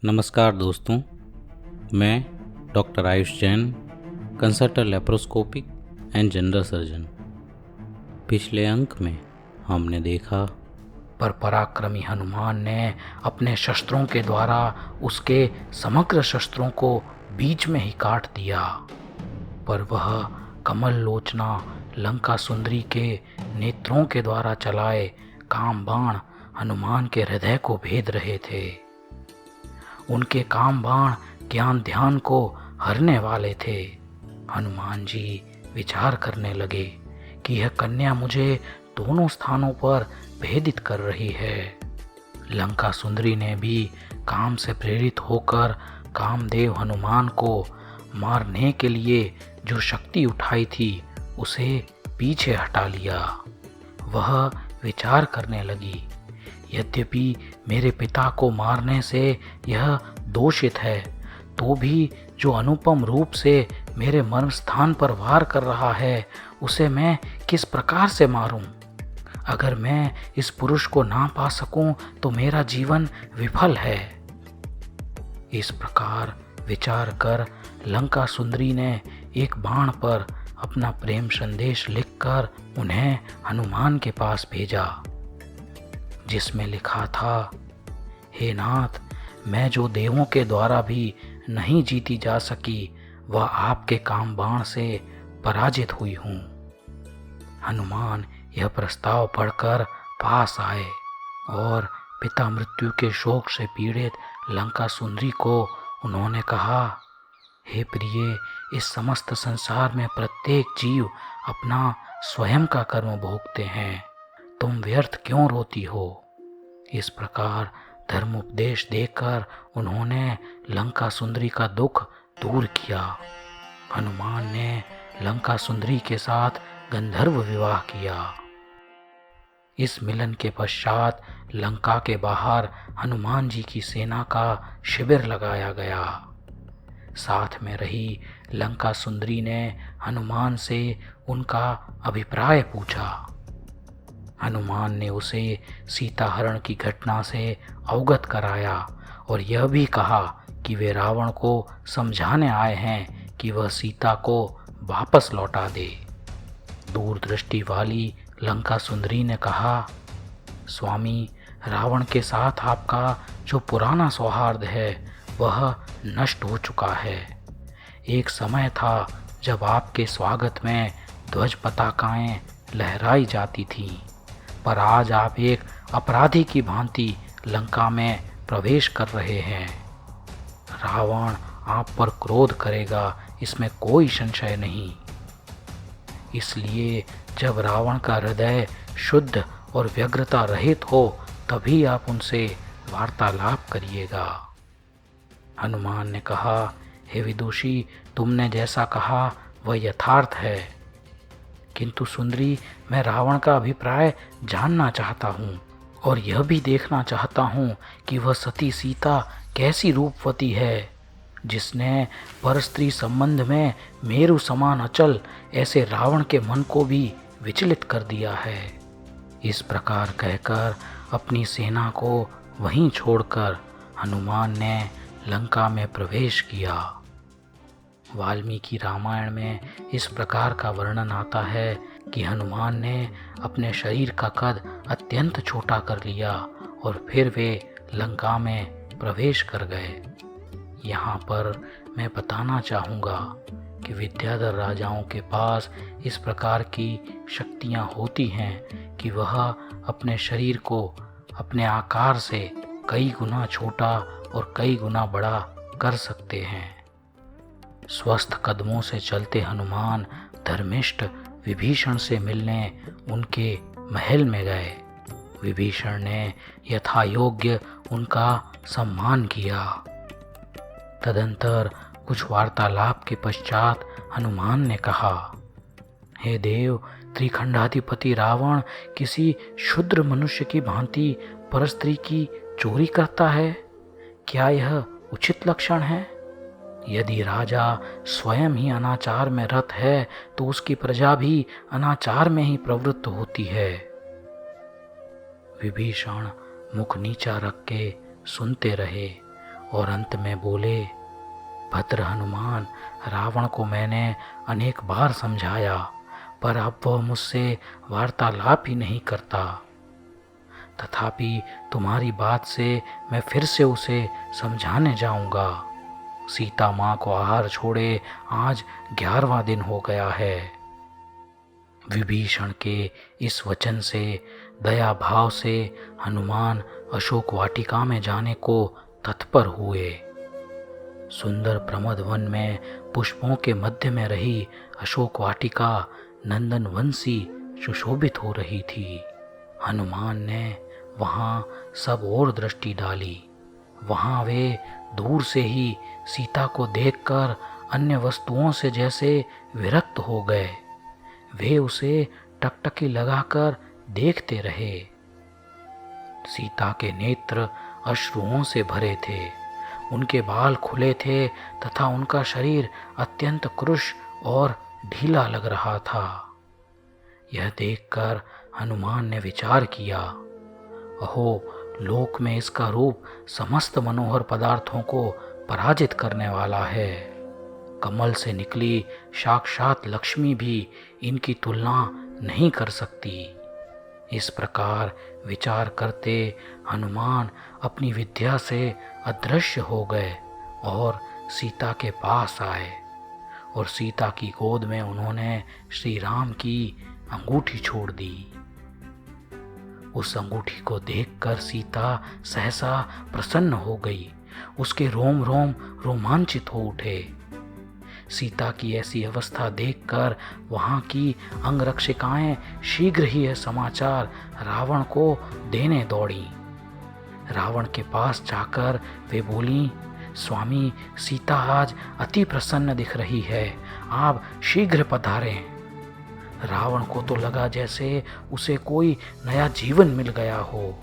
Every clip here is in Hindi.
नमस्कार दोस्तों, मैं doctor Ayush Jain, consultant laparoscopic and general surgeon. पिछले अंक में हमने देखा पर पराक्रमी हनुमान ने अपने शस्त्रों के द्वारा उसके समग्र शस्त्रों को बीच में ही काट दिया, पर वह कमल लोचना लंका सुंदरी के नेत्रों के द्वारा चलाए काम बाण हनुमान के हृदय को भेद रहे थे। उनके काम बाण ज्ञान ध्यान को हरने वाले थे। हनुमान जी विचार करने लगे कि यह कन्या मुझे दोनों स्थानों पर भेदित कर रही है। लंका सुंदरी ने भी काम से प्रेरित होकर कामदेव हनुमान को मारने के लिए जो शक्ति उठाई थी उसे पीछे हटा लिया। वह विचार करने लगी, यद्यपि मेरे पिता को मारने से यह दोषित है, तो भी जो अनुपम रूप से मेरे मर्म स्थान पर वार कर रहा है उसे मैं किस प्रकार से मारूं? अगर मैं इस पुरुष को ना पा सकूं तो मेरा जीवन विफल है। इस प्रकार विचार कर लंका सुंदरी ने एक बाण पर अपना प्रेम संदेश लिखकर उन्हें हनुमान के पास भेजा, जिसमें लिखा था, हे नाथ, मैं जो देवों के द्वारा भी नहीं जीती जा सकी वह आपके काम बाण से पराजित हुई हूँ। हनुमान यह प्रस्ताव पढ़कर पास आए और पिता मृत्यु के शोक से पीड़ित लंका सुंदरी को उन्होंने कहा, हे प्रिय, इस समस्त संसार में प्रत्येक जीव अपना स्वयं का कर्म भोगते हैं, तुम व्यर्थ क्यों रोती हो? इस प्रकार धर्म उपदेश देकर उन्होंने लंका सुंदरी का दुख दूर किया। हनुमान ने लंका सुंदरी के साथ गंधर्व विवाह किया। इस मिलन के पश्चात लंका के बाहर हनुमान जी की सेना का शिविर लगाया गया। साथ में रही लंका सुंदरी ने हनुमान से उनका अभिप्राय पूछा। हनुमान ने उसे सीता हरण की घटना से अवगत कराया और यह भी कहा कि वे रावण को समझाने आए हैं कि वह सीता को वापस लौटा दे। दूरदृष्टि वाली लंका सुंदरी ने कहा, स्वामी, रावण के साथ आपका जो पुराना सौहार्द है वह नष्ट हो चुका है। एक समय था जब आपके स्वागत में ध्वज पताकाएं लहराई जाती थीं, पर आज आप एक अपराधी की भांति लंका में प्रवेश कर रहे हैं। रावण आप पर क्रोध करेगा, इसमें कोई संशय नहीं। इसलिए जब रावण का हृदय शुद्ध और व्यग्रता रहित हो तभी आप उनसे वार्तालाप करिएगा। हनुमान ने कहा, हे विदुषी, तुमने जैसा कहा वह यथार्थ है, किंतु सुंदरी, मैं रावण का अभिप्राय जानना चाहता हूँ और यह भी देखना चाहता हूँ कि वह सती सीता कैसी रूपवती है, जिसने परस्त्री संबंध में मेरु समान अचल ऐसे रावण के मन को भी विचलित कर दिया है। इस प्रकार कहकर अपनी सेना को वहीं छोड़कर हनुमान ने लंका में प्रवेश किया। वाल्मीकि रामायण में इस प्रकार का वर्णन आता है कि हनुमान ने अपने शरीर का कद अत्यंत छोटा कर लिया और फिर वे लंका में प्रवेश कर गए। यहाँ पर मैं बताना चाहूँगा कि विद्याधर राजाओं के पास इस प्रकार की शक्तियाँ होती हैं कि वह अपने शरीर को अपने आकार से कई गुना छोटा और कई गुना बड़ा कर सकते हैं। स्वस्थ कदमों से चलते हनुमान धर्मिष्ठ विभीषण से मिलने उनके महल में गए। विभीषण ने यथायोग्य उनका सम्मान किया। तदंतर कुछ वार्तालाप के पश्चात हनुमान ने कहा, हे देव, त्रिखंडाधिपति रावण किसी क्षुद्र मनुष्य की भांति परस्त्री की चोरी करता है। क्या यह उचित लक्षण है? यदि राजा स्वयं ही अनाचार में रत है तो उसकी प्रजा भी अनाचार में ही प्रवृत्त होती है। विभीषण मुख नीचा रख के सुनते रहे और अंत में बोले, भद्र हनुमान, रावण को मैंने अनेक बार समझाया, पर अब वह मुझसे वार्तालाप ही नहीं करता। तथापि तुम्हारी बात से मैं फिर से उसे समझाने जाऊंगा। सीता माँ को आहार छोड़े आज 11वां दिन हो गया है। विभीषण के इस वचन से दया भाव से हनुमान अशोक वाटिका में जाने को तत्पर हुए। सुंदर प्रमद वन में पुष्पों के मध्य में रही अशोक वाटिका नंदन वंशी सुशोभित हो रही थी। हनुमान ने वहाँ सब ओर दृष्टि डाली। वहाँ वे दूर से ही सीता को देखकर अन्य वस्तुओं से जैसे विरक्त हो गए। वे उसे टकटकी लगाकर देखते रहे। सीता के नेत्र अश्रुओं से भरे थे, उनके बाल खुले थे तथा उनका शरीर अत्यंत कृश और ढीला लग रहा था। यह देखकर हनुमान ने विचार किया, अहो, लोक में इसका रूप समस्त मनोहर पदार्थों को पराजित करने वाला है। कमल से निकली साक्षात लक्ष्मी भी इनकी तुलना नहीं कर सकती। इस प्रकार विचार करते हनुमान अपनी विद्या से अदृश्य हो गए और सीता के पास आए और सीता की गोद में उन्होंने श्री राम की अंगूठी छोड़ दी। उस अंगूठी को देखकर सीता सहसा प्रसन्न हो गई। उसके रोम रोम रोमांचित हो उठे। सीता की ऐसी अवस्था देखकर वहाँ की अंगरक्षिकाएं शीघ्र ही यह समाचार रावण को देने दौड़ी। रावण के पास जाकर वे बोली, स्वामी, सीता आज अति प्रसन्न दिख रही है, आप शीघ्र पधारें। रावण को तो लगा जैसे उसे कोई नया जीवन मिल गया हो।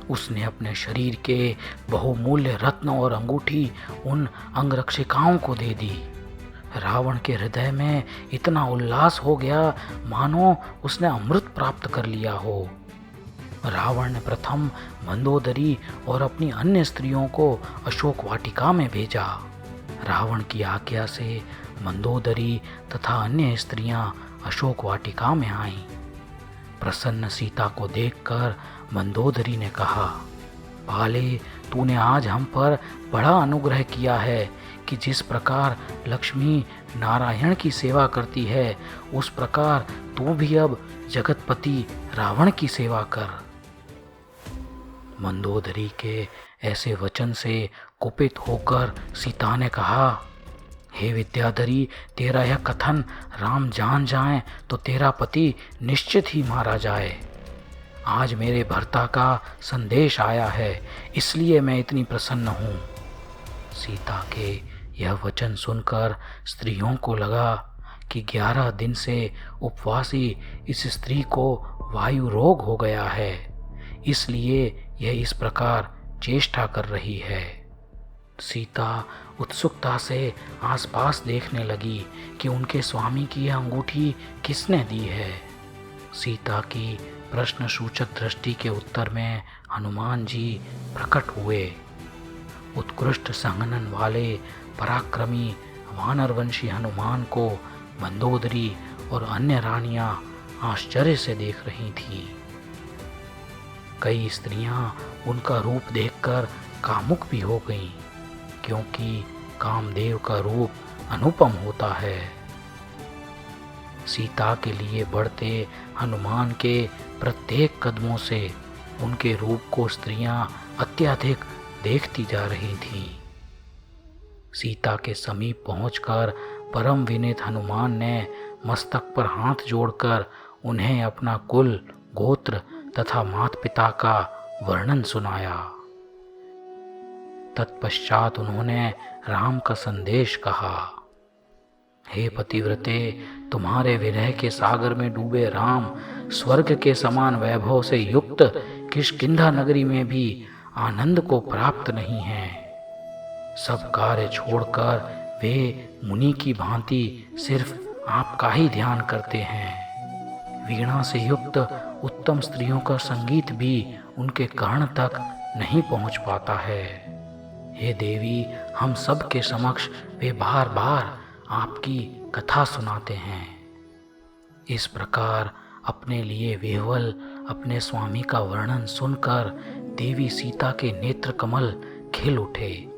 उसने अपने शरीर के बहुमूल्य रत्न और अंगूठी उन अंगरक्षिकाओं को दे दी। रावण के हृदय में इतना उल्लास हो गया मानो उसने अमृत प्राप्त कर लिया हो। रावण ने प्रथम मंदोदरी और अपनी अन्य स्त्रियों को अशोक वाटिका में भेजा। रावण की आज्ञा से मंदोदरी तथा अन्य स्त्रियां अशोक वाटिका में आईं। प्रसन्न सीता को देखकर मंदोदरी ने कहा, बाले, तूने आज हम पर बड़ा अनुग्रह किया है कि जिस प्रकार लक्ष्मी नारायण की सेवा करती है, उस प्रकार तू भी अब जगतपति रावण की सेवा कर। मंदोदरी के ऐसे वचन से कुपित होकर सीता ने कहा, हे विद्याधरी, तेरा यह कथन राम जान जाएं तो तेरा पति निश्चित ही मारा जाए। आज मेरे भर्ता का संदेश आया है, इसलिए मैं इतनी प्रसन्न हूँ। सीता के यह वचन सुनकर स्त्रियों को लगा कि 11 दिन से उपवासी इस स्त्री को वायु रोग हो गया है, इसलिए यह इस प्रकार चेष्टा कर रही है। सीता उत्सुकता से आसपास देखने लगी कि उनके स्वामी की यह अंगूठी किसने दी है। सीता की प्रश्न सूचक दृष्टि के उत्तर में हनुमान जी प्रकट हुए। उत्कृष्ट संघनन वाले पराक्रमी वानरवंशी हनुमान को मंदोदरी और अन्य रानियां आश्चर्य से देख रही थीं। कई स्त्रियां उनका रूप देखकर कामुक भी हो गईं, क्योंकि कामदेव का रूप अनुपम होता है। सीता के लिए बढ़ते हनुमान के प्रत्येक कदमों से उनके रूप को स्त्रियां अत्यधिक देखती जा रही थीं। सीता के समीप पहुंचकर परम विनीत हनुमान ने मस्तक पर हाथ जोड़कर उन्हें अपना कुल, गोत्र तथा माता पिता का वर्णन सुनाया। तत्पश्चात उन्होंने राम का संदेश कहा, हे पतिव्रते, तुम्हारे विरह के सागर में डूबे राम स्वर्ग के समान वैभव से युक्त किष्किंधा नगरी में भी आनंद को प्राप्त नहीं हैं। सब कार्य छोड़कर वे मुनि की भांति सिर्फ आपका ही ध्यान करते हैं। वीणा से युक्त उत्तम स्त्रियों का संगीत भी उनके कर्ण तक नहीं पहुंच पाता है। हे देवी, हम सब के समक्ष वे बार बार आपकी कथा सुनाते हैं। इस प्रकार अपने लिए विह्वल अपने स्वामी का वर्णन सुनकर देवी सीता के नेत्र कमल खिल उठे।